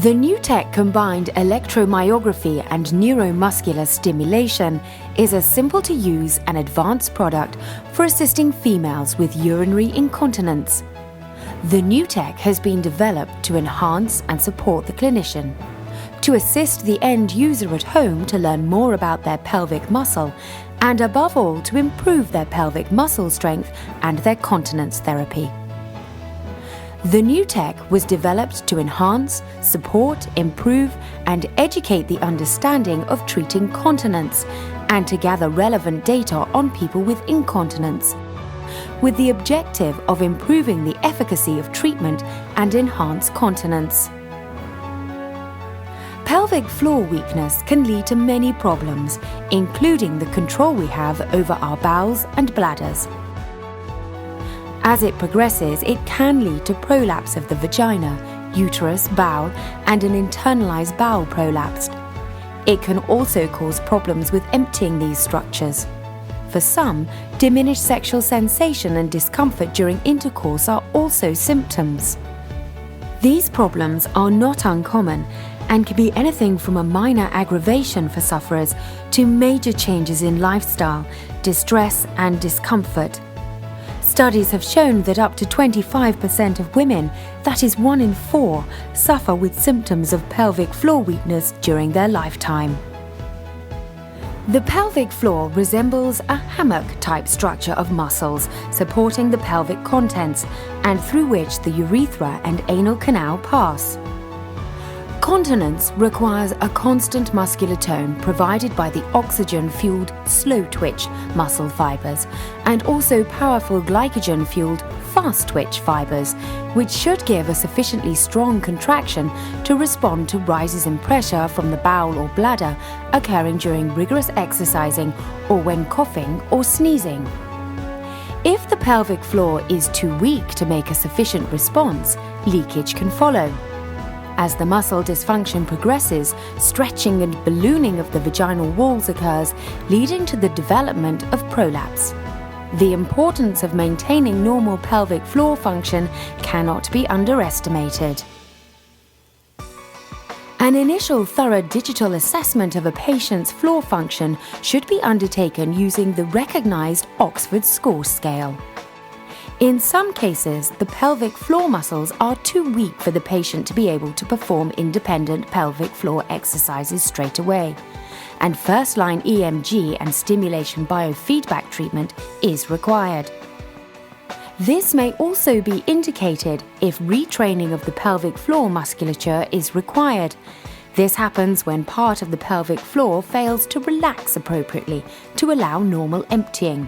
The Nu Tek combined electromyography and neuromuscular stimulation is a simple-to-use and advanced product for assisting females with urinary incontinence. The Nu Tek has been developed to enhance and support the clinician, to assist the end user at home to learn more about their pelvic muscle, and above all to improve their pelvic muscle strength and their continence therapy. The Nu Tek was developed to enhance, support, improve, and educate the understanding of treating continence and to gather relevant data on people with incontinence, with the objective of improving the efficacy of treatment and enhance continence. Pelvic floor weakness can lead to many problems, including the control we have over our bowels and bladders. As it progresses, it can lead to prolapse of the vagina, uterus, bowel, and an internalized bowel prolapse. It can also cause problems with emptying these structures. For some, diminished sexual sensation and discomfort during intercourse are also symptoms. These problems are not uncommon and can be anything from a minor aggravation for sufferers to major changes in lifestyle, distress, and discomfort. Studies have shown that up to 25% of women, that is 1 in 4, suffer with symptoms of pelvic floor weakness during their lifetime. The pelvic floor resembles a hammock-type structure of muscles supporting the pelvic contents and through which the urethra and anal canal pass. Continence requires a constant muscular tone provided by the oxygen-fueled slow-twitch muscle fibers and also powerful glycogen-fueled fast-twitch fibers, which should give a sufficiently strong contraction to respond to rises in pressure from the bowel or bladder occurring during rigorous exercising or when coughing or sneezing. If the pelvic floor is too weak to make a sufficient response, leakage can follow. As the muscle dysfunction progresses, stretching and ballooning of the vaginal walls occurs, leading to the development of prolapse. The importance of maintaining normal pelvic floor function cannot be underestimated. An initial thorough digital assessment of a patient's floor function should be undertaken using the recognized Oxford Score Scale. In some cases, the pelvic floor muscles are too weak for the patient to be able to perform independent pelvic floor exercises straight away, and first-line EMG and stimulation biofeedback treatment is required. This may also be indicated if retraining of the pelvic floor musculature is required. This happens when part of the pelvic floor fails to relax appropriately to allow normal emptying.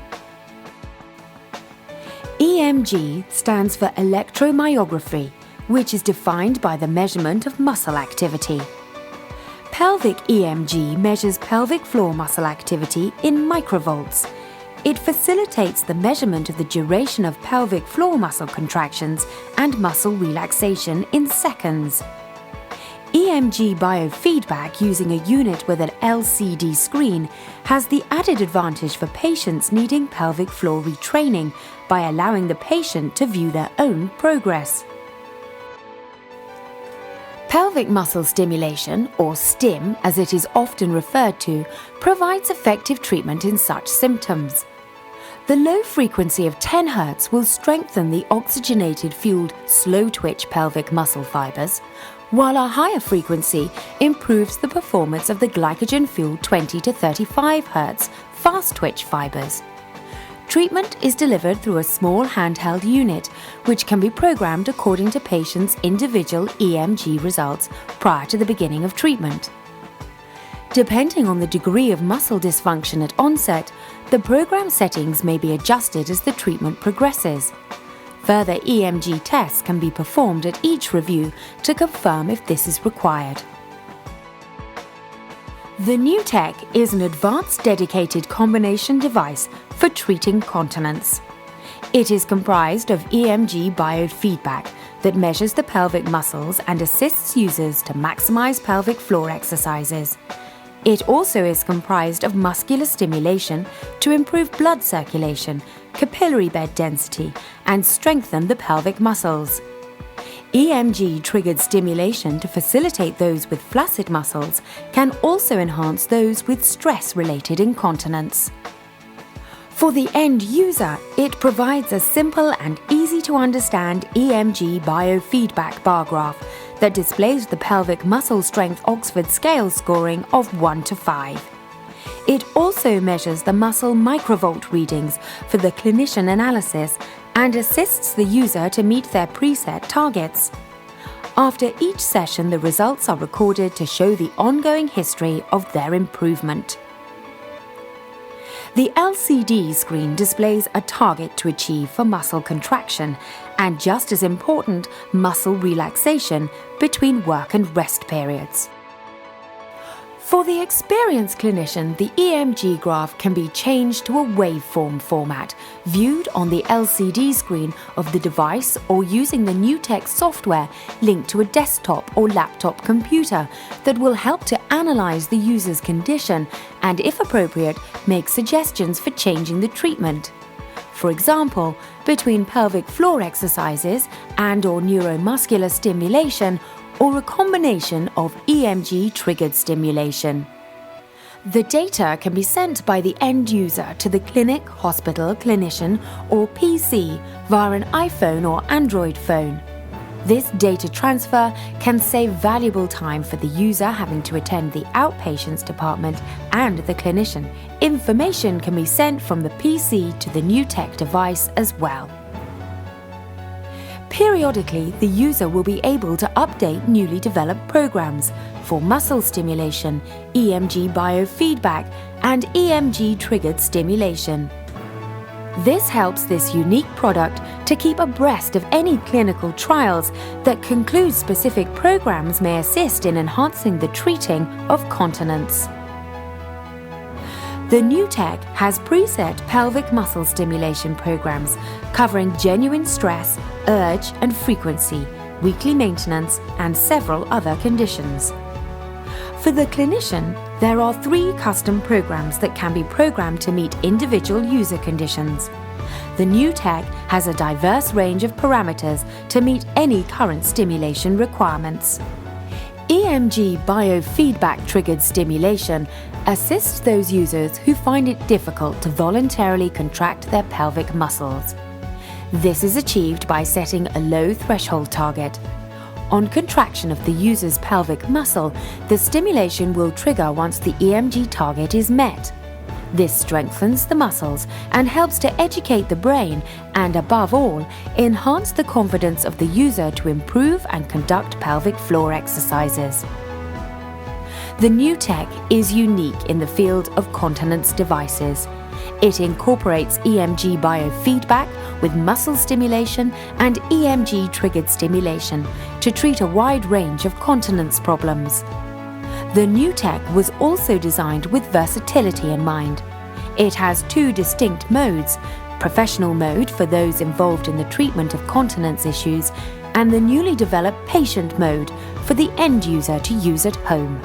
EMG stands for electromyography, which is defined by the measurement of muscle activity. Pelvic EMG measures pelvic floor muscle activity in microvolts. It facilitates the measurement of the duration of pelvic floor muscle contractions and muscle relaxation in seconds. EMG biofeedback using a unit with an LCD screen has the added advantage for patients needing pelvic floor retraining by allowing the patient to view their own progress. Pelvic muscle stimulation, or STIM as it is often referred to, provides effective treatment in such symptoms. The low frequency of 10 Hz will strengthen the oxygenated-fueled slow-twitch pelvic muscle fibers, while a higher frequency improves the performance of the glycogen-fueled 20 to 35 Hz fast-twitch fibers. Treatment is delivered through a small handheld unit, which can be programmed according to patients' individual EMG results prior to the beginning of treatment. Depending on the degree of muscle dysfunction at onset, the program settings may be adjusted as the treatment progresses. Further EMG tests can be performed at each review to confirm if this is required. The Nu Tek is an advanced dedicated combination device for treating continence. It is comprised of EMG biofeedback that measures the pelvic muscles and assists users to maximize pelvic floor exercises. It also is comprised of muscular stimulation to improve blood circulation, capillary bed density, and strengthen the pelvic muscles. EMG-triggered stimulation to facilitate those with flaccid muscles can also enhance those with stress-related incontinence. For the end user, it provides a simple and easy-to-understand EMG biofeedback bar graph that displays the pelvic muscle strength Oxford scale scoring of 1 to 5. It also measures the muscle microvolt readings for the clinician analysis and assists the user to meet their preset targets. After each session, the results are recorded to show the ongoing history of their improvement. The LCD screen displays a target to achieve for muscle contraction and, just as important, muscle relaxation between work and rest periods. For the experienced clinician, the EMG graph can be changed to a waveform format, viewed on the LCD screen of the device or using the NuTek software linked to a desktop or laptop computer that will help to analyze the user's condition and, if appropriate, make suggestions for changing the treatment. For example, between pelvic floor exercises and/or neuromuscular stimulation, or a combination of EMG-triggered stimulation. The data can be sent by the end user to the clinic, hospital, clinician, or PC via an iPhone or Android phone. This data transfer can save valuable time for the user having to attend the outpatients department and the clinician. Information can be sent from the PC to the NuTek device as well. Periodically, the user will be able to update newly developed programs for muscle stimulation, EMG biofeedback, and EMG-triggered stimulation. This helps this unique product to keep abreast of any clinical trials that conclude specific programs may assist in enhancing the treating of continence. The NuTek has preset pelvic muscle stimulation programs covering genuine stress, urge and frequency, weekly maintenance, and several other conditions. For the clinician, there are 3 custom programs that can be programmed to meet individual user conditions. The NuTek has a diverse range of parameters to meet any current stimulation requirements. EMG biofeedback-triggered stimulation assists those users who find it difficult to voluntarily contract their pelvic muscles. This is achieved by setting a low threshold target. On contraction of the user's pelvic muscle, the stimulation will trigger once the EMG target is met. This strengthens the muscles and helps to educate the brain and, above all, enhance the confidence of the user to improve and conduct pelvic floor exercises. The NuTek is unique in the field of continence devices. It incorporates EMG biofeedback with muscle stimulation and EMG-triggered stimulation to treat a wide range of continence problems. The NuTek was also designed with versatility in mind. It has 2 distinct modes: professional mode for those involved in the treatment of continence issues, and the newly developed patient mode for the end user to use at home.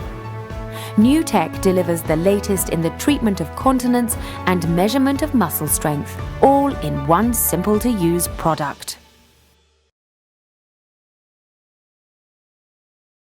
NuTek delivers the latest in the treatment of continence and measurement of muscle strength, all in one simple-to-use product.